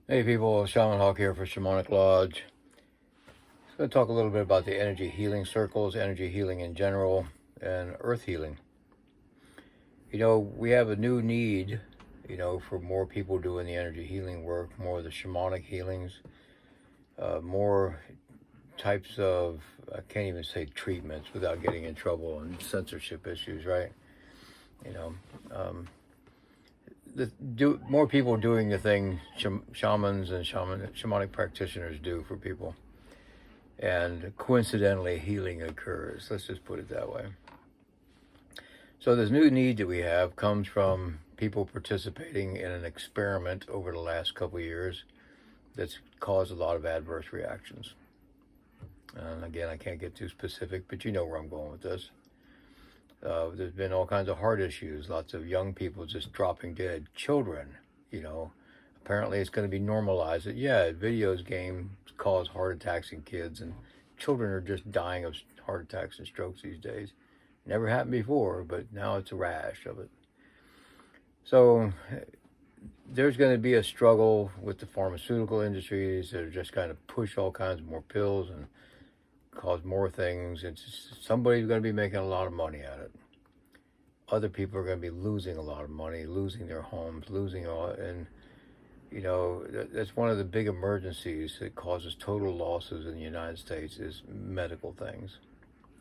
Hey people, Shaman Hawk here for Shamanic Lodge. I'm going to talk a little bit about the energy healing circles, energy healing in general, and earth healing. We have a new need, for more people doing the energy healing work, more of the shamanic healings, more types of, I can't even say treatments without getting in trouble and censorship issues, right? You know, um, more people doing the thing shamans and shamanic practitioners do for people. And coincidentally, healing occurs. Let's just put it that way. So this new need that we have comes from people participating in an experiment over the last couple of years that's caused a lot of adverse reactions. And again, I can't get too specific, but you know where I'm going with this. There's been all kinds of heart issues, lots of young people just dropping dead, children, apparently it's going to be normalized that, yeah, games cause heart attacks in kids, and children are just dying of heart attacks and strokes these days. Never happened before, but now it's a rash of it. So there's going to be a struggle with the pharmaceutical industries that are just kind of push all kinds of more pills and cause more things. Somebody's going to be making a lot of money at it. Other people are going to be losing a lot of money, losing their homes, losing all, and that's one of the big emergencies that causes total losses in the United States is medical things.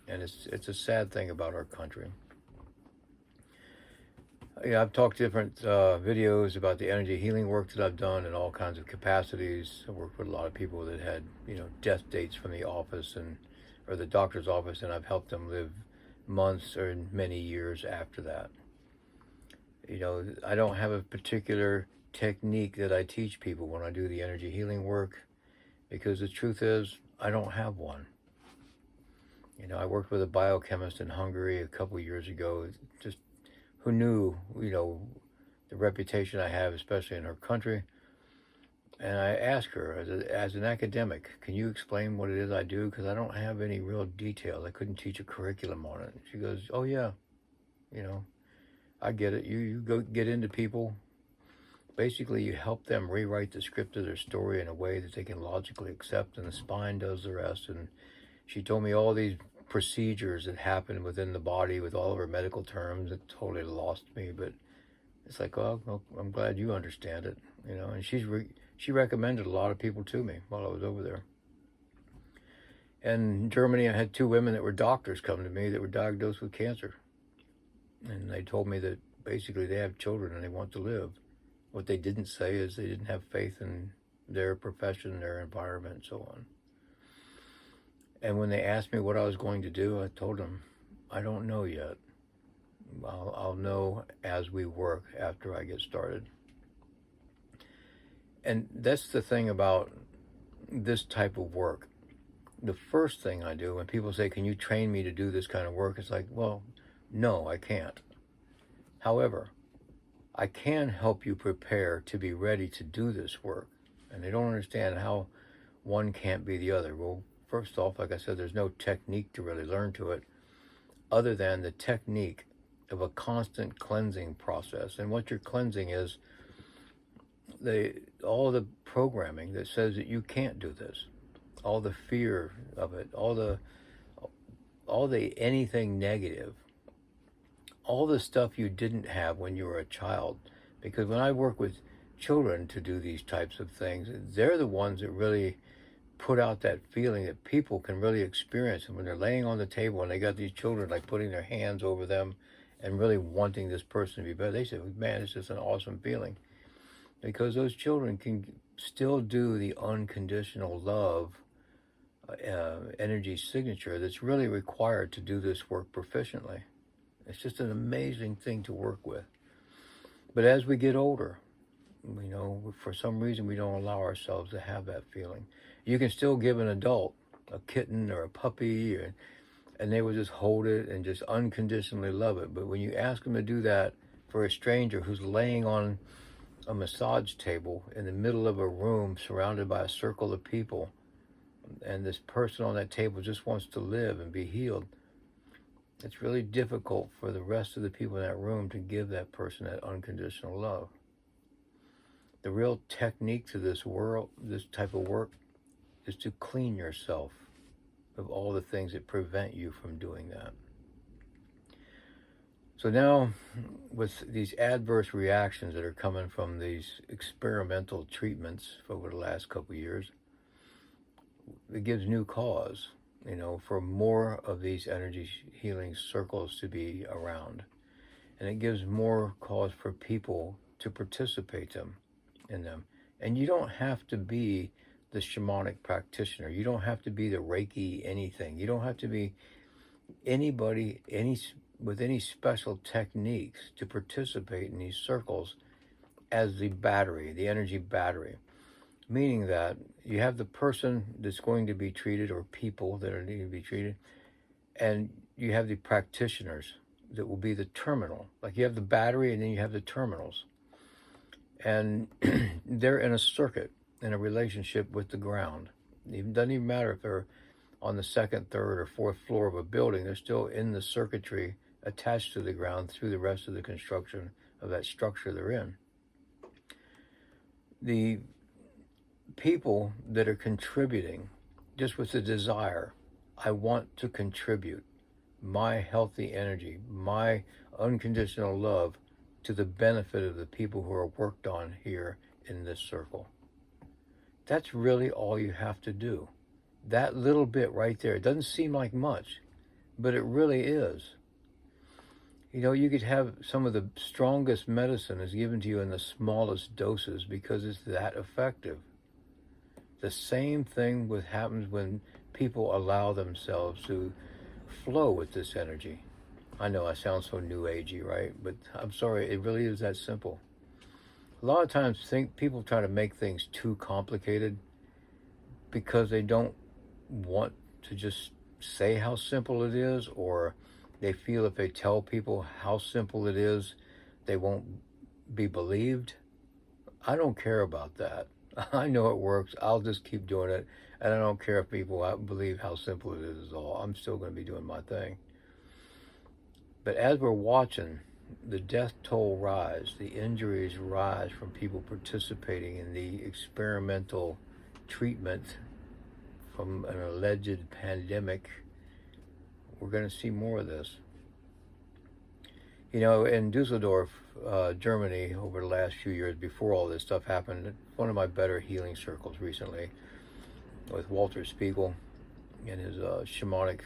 And it's a sad thing about our country. I've talked different videos about the energy healing work that I've done in all kinds of capacities. I worked with a lot of people that had, death dates from the office or the doctor's office, and I've helped them live months or many years after that. I don't have a particular technique that I teach people when I do the energy healing work, because the truth is I don't have one. I worked with a biochemist in Hungary a couple of years ago, just who knew, the reputation I have, especially in her country. And I asked her, as an academic, can you explain what it is I do? Because I don't have any real details. I couldn't teach a curriculum on it. She goes, oh yeah, I get it. You go get into people. Basically, you help them rewrite the script of their story in a way that they can logically accept, and the spine does the rest. And she told me all these procedures that happen within the body with all of her medical terms. It totally lost me, but it's like, oh, well, I'm glad you understand it, And she recommended a lot of people to me while I was over there. And in Germany, I had two women that were doctors come to me that were diagnosed with cancer, and they told me that basically they have children and they want to live. What they didn't say is they didn't have faith in their profession, their environment, and so on. And when they asked me what I was going to do, I told them, I don't know yet. I'll know as we work after I get started. And that's the thing about this type of work. The first thing I do when people say, can you train me to do this kind of work? It's like, well, no, I can't. However, I can help you prepare to be ready to do this work. And they don't understand how one can't be the other. Well, first off, like I said, there's no technique to really learn to it other than the technique of a constant cleansing process. And what you're cleansing is all the programming that says that you can't do this, all the fear of it, all the anything negative, all the stuff you didn't have when you were a child. Because when I work with children to do these types of things, they're the ones that really put out that feeling that people can really experience. And when they're laying on the table and they got these children like putting their hands over them and really wanting this person to be better, they say, man, it's just an awesome feeling. Because those children can still do the unconditional love energy signature that's really required to do this work proficiently. It's just an amazing thing to work with. But as we get older, for some reason we don't allow ourselves to have that feeling. You can still give an adult a kitten or a puppy, and they will just hold it and just unconditionally love it. But when you ask them to do that for a stranger who's laying on a massage table in the middle of a room surrounded by a circle of people, and this person on that table just wants to live and be healed, it's really difficult for the rest of the people in that room to give that person that unconditional love. The real technique to this world, this type of work, is to clean yourself of all the things that prevent you from doing that. So now, with these adverse reactions that are coming from these experimental treatments over the last couple of years, it gives new cause, for more of these energy healing circles to be around. And it gives more cause for people to participate in them. And you don't have to be the shamanic practitioner. You don't have to be the Reiki anything. You don't have to be anybody with any special techniques to participate in these circles as the battery, the energy battery. Meaning that you have the person that's going to be treated, or people that are needing to be treated, and you have the practitioners that will be the terminal. Like you have the battery and then you have the terminals. And they're in a circuit, in a relationship with the ground. It doesn't even matter if they're on the second, third, or fourth floor of a building. They're still in the circuitry attached to the ground through the rest of the construction of that structure they're in. The people that are contributing, just with the desire, I want to contribute my healthy energy, my unconditional love to the benefit of the people who are worked on here in this circle. That's really all you have to do. That little bit right there, it doesn't seem like much, but it really is. You could have some of the strongest medicine is given to you in the smallest doses because it's that effective. The same thing happens when people allow themselves to flow with this energy. I know I sound so new agey, right? But I'm sorry, it really is that simple. A lot of times people try to make things too complicated because they don't want to just say how simple it is, or they feel if they tell people how simple it is, they won't be believed. I don't care about that. I know it works. I'll just keep doing it. And I don't care if people believe how simple it is at all. I'm still going to be doing my thing. But as we're watching the death toll rise, the injuries rise from people participating in the experimental treatment from an alleged pandemic, we're going to see more of this. In Dusseldorf, Germany, over the last few years before all this stuff happened, one of my better healing circles recently with Walter Spiegel in his shamanic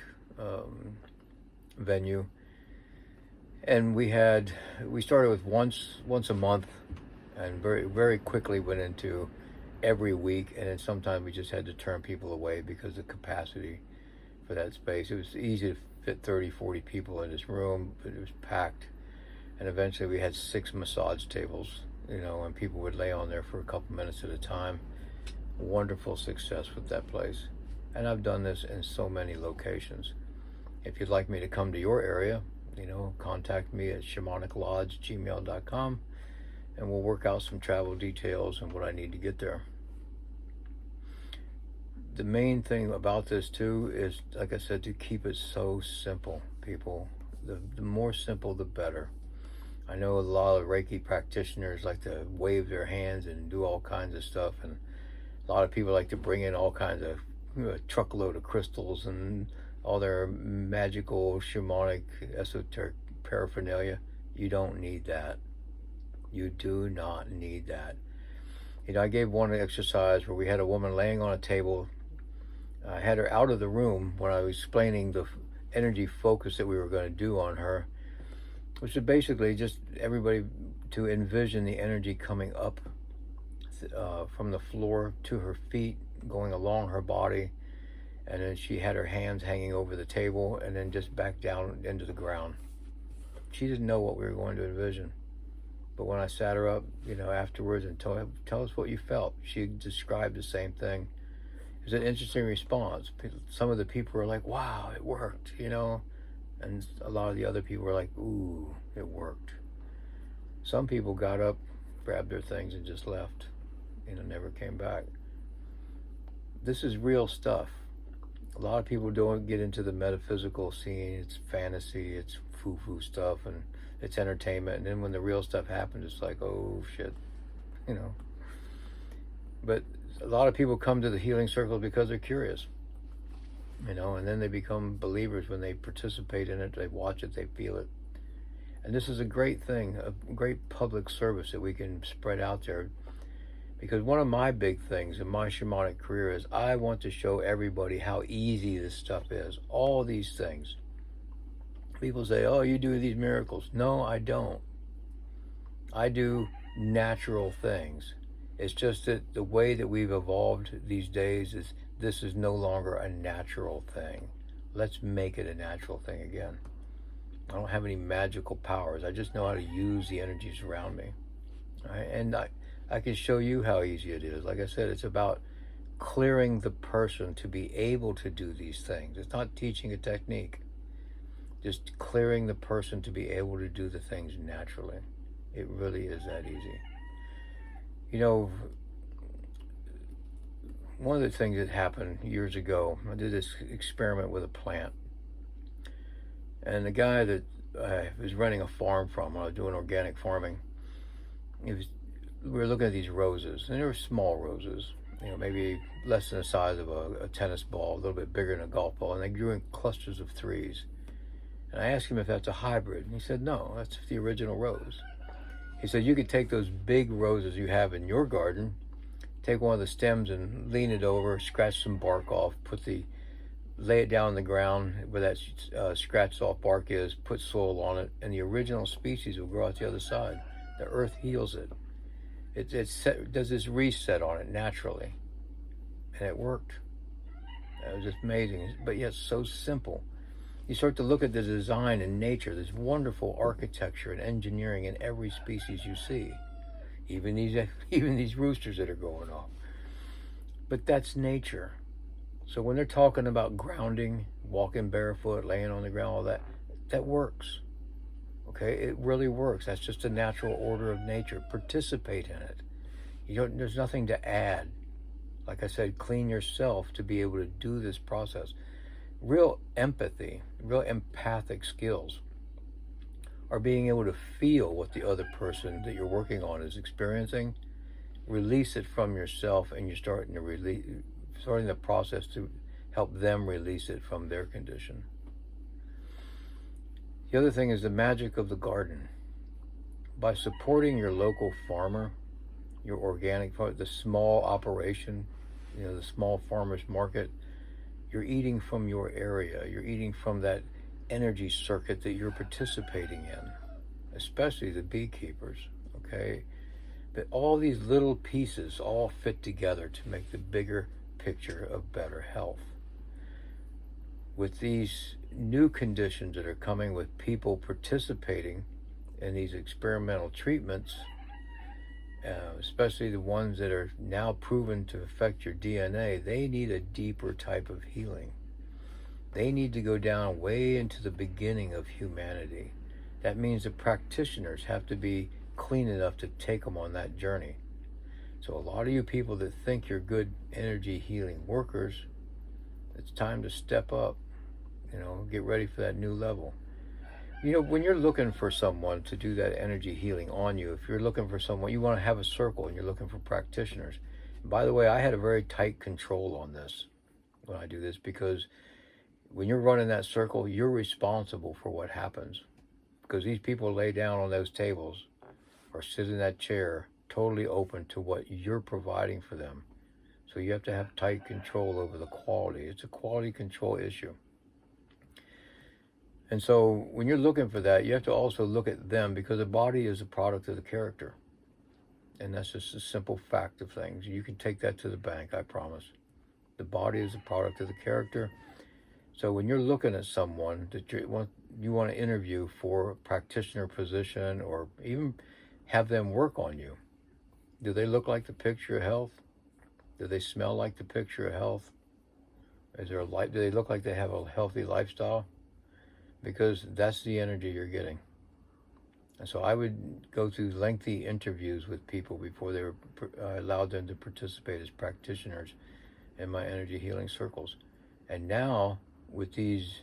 venue. And we started with once a month, and very, very quickly went into every week. And then sometimes we just had to turn people away because of capacity for that space. It was easy to fit 30, 40 people in this room, but it was packed. And eventually we had 6 massage tables, and people would lay on there for a couple minutes at a time. Wonderful success with that place. And I've done this in so many locations. If you'd like me to come to your area, contact me at shamaniclodge@gmail.com, and we'll work out some travel details and what I need to get there. The main thing about this too is, like I said, to keep it so simple, people. The more simple, the better. I know a lot of Reiki practitioners like to wave their hands and do all kinds of stuff, and a lot of people like to bring in all kinds of truckload of crystals and all their magical, shamanic, esoteric paraphernalia. You don't need that. You do not need that. I gave one exercise where we had a woman laying on a table. I had her out of the room when I was explaining the energy focus that we were going to do on her, which is basically just everybody to envision the energy coming up from the floor to her feet, going along her body, and then she had her hands hanging over the table and then just back down into the ground. She didn't know what we were going to envision. But when I sat her up, afterwards and told her, tell us what you felt, she described the same thing. It was an interesting response. Some of the people were like, wow, it worked, and a lot of the other people were like, ooh, it worked. Some people got up, grabbed their things, and just left, never came back. This is real stuff. A lot of people don't get into the metaphysical scene. It's fantasy, it's foo-foo stuff, and it's entertainment. And then when the real stuff happens, it's like, oh, shit, But a lot of people come to the healing circle because they're curious, and then they become believers when they participate in it, they watch it, they feel it. And this is a great thing, a great public service that we can spread out there. Because one of my big things in my shamanic career is I want to show everybody how easy this stuff is. All these things. People say, oh, you do these miracles. No, I don't. I do natural things. It's just that the way that we've evolved these days is this is no longer a natural thing. Let's make it a natural thing again. I don't have any magical powers. I just know how to use the energies around me. Right? And I can show you how easy it is. Like I said, it's about clearing the person to be able to do these things. It's not teaching a technique. Just clearing the person to be able to do the things naturally. It really is that easy. One of the things that happened years ago, I did this experiment with a plant. And the guy that I was running a farm from, when I was doing organic farming, we were looking at these roses, and they were small roses, maybe less than the size of a tennis ball, a little bit bigger than a golf ball, and they grew in clusters of threes. And I asked him if that's a hybrid, and he said, no, that's the original rose. He said, you could take those big roses you have in your garden, take one of the stems and lean it over, scratch some bark off, lay it down on the ground where that scratched off bark is, put soil on it, and the original species will grow out the other side. The earth heals it. It does this reset on it naturally. And it worked. It was just amazing, but yet so simple. You start to look at the design in nature, this wonderful architecture and engineering in every species you see. Even these roosters that are going off. But that's nature. So when they're talking about grounding, walking barefoot, laying on the ground, all that works. Okay, it really works. That's just a natural order of nature. Participate in it. There's nothing to add. Like I said, clean yourself to be able to do this process. Real empathy, real empathic skills are being able to feel what the other person that you're working on is experiencing, release it from yourself, and you're starting the process to help them release it from their condition. The other thing is the magic of the garden. By supporting your local farmer, your organic farm, the small operation, the small farmer's market, you're eating from your area. You're eating from that energy circuit that you're participating in, especially the beekeepers, okay? But all these little pieces all fit together to make the bigger picture of better health. With these new conditions that are coming with people participating in these experimental treatments, especially the ones that are now proven to affect your DNA, they need a deeper type of healing. They need to go down way into the beginning of humanity. That means the practitioners have to be clean enough to take them on that journey. So a lot of you people that think you're good energy healing workers, it's time to step up, get ready for that new level. When you're looking for someone to do that energy healing on you, if you're looking for someone, you want to have a circle and you're looking for practitioners. And by the way, I had a very tight control on this when I do this, because when you're running that circle, you're responsible for what happens. Because these people lay down on those tables or sit in that chair totally open to what you're providing for them. So you have to have tight control over the quality. It's a quality control issue. And so when you're looking for that, you have to also look at them, because the body is a product of the character. And that's just a simple fact of things. You can take that to the bank, I promise. The body is a product of the character. So when you're looking at someone that you want to interview for a practitioner position, or even have them work on you, do they look like the picture of health? Do they smell like the picture of health? Do they look like they have a healthy lifestyle? Because that's the energy you're getting. And so I would go through lengthy interviews with people before I allowed them to participate as practitioners in my energy healing circles. And now, with these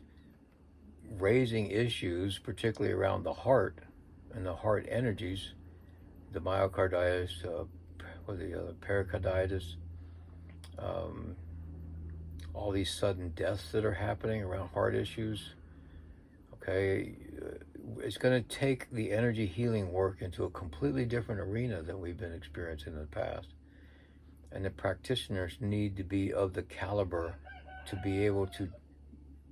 raising issues, particularly around the heart and the heart energies, the myocarditis, with the pericarditis, um, all these sudden deaths that are happening around heart issues. Okay, it's going to take the energy healing work into a completely different arena than we've been experiencing in the past. And the practitioners need to be of the caliber to be able to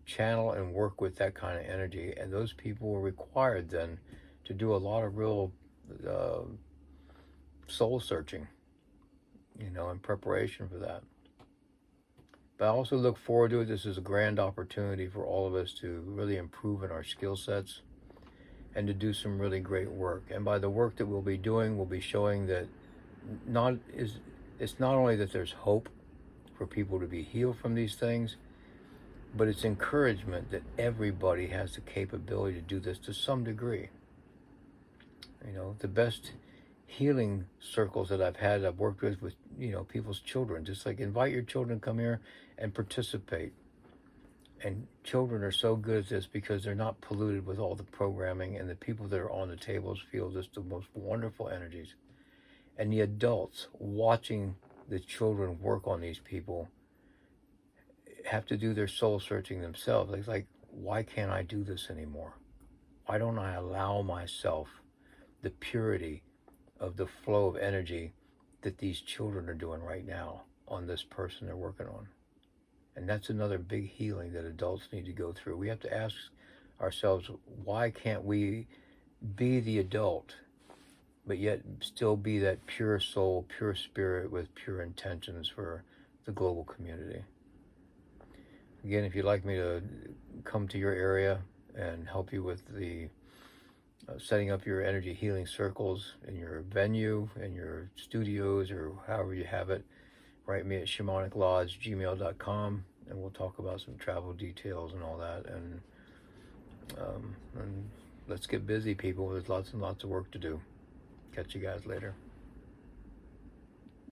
channel and work with that kind of energy. And those people were required then to do a lot of real soul searching, in preparation for that. But I also look forward to it. This is a grand opportunity for all of us to really improve in our skill sets and to do some really great work. And by the work that we'll be doing, we'll be showing that it's not only that there's hope for people to be healed from these things, but it's encouragement that everybody has the capability to do this to some degree. The best healing circles that I've worked with people's children, just like invite your children to come here and participate. And children are so good at this because they're not polluted with all the programming, and the people that are on the tables feel just the most wonderful energies. And the adults watching the children work on these people have to do their soul searching themselves. It's like, why can't I do this anymore? Why don't I allow myself the purity of the flow of energy that these children are doing right now on this person they're working on? And that's another big healing that adults need to go through. We have to ask ourselves, why can't we be the adult, but yet still be that pure soul, pure spirit with pure intentions for the global community? Again, if you'd like me to come to your area and help you with the setting up your energy healing circles in your venue, in your studios, or however you have it, write me at shamaniclodge@gmail.com, and we'll talk about some travel details and all that. And let's get busy, people. There's lots and lots of work to do. Catch you guys later.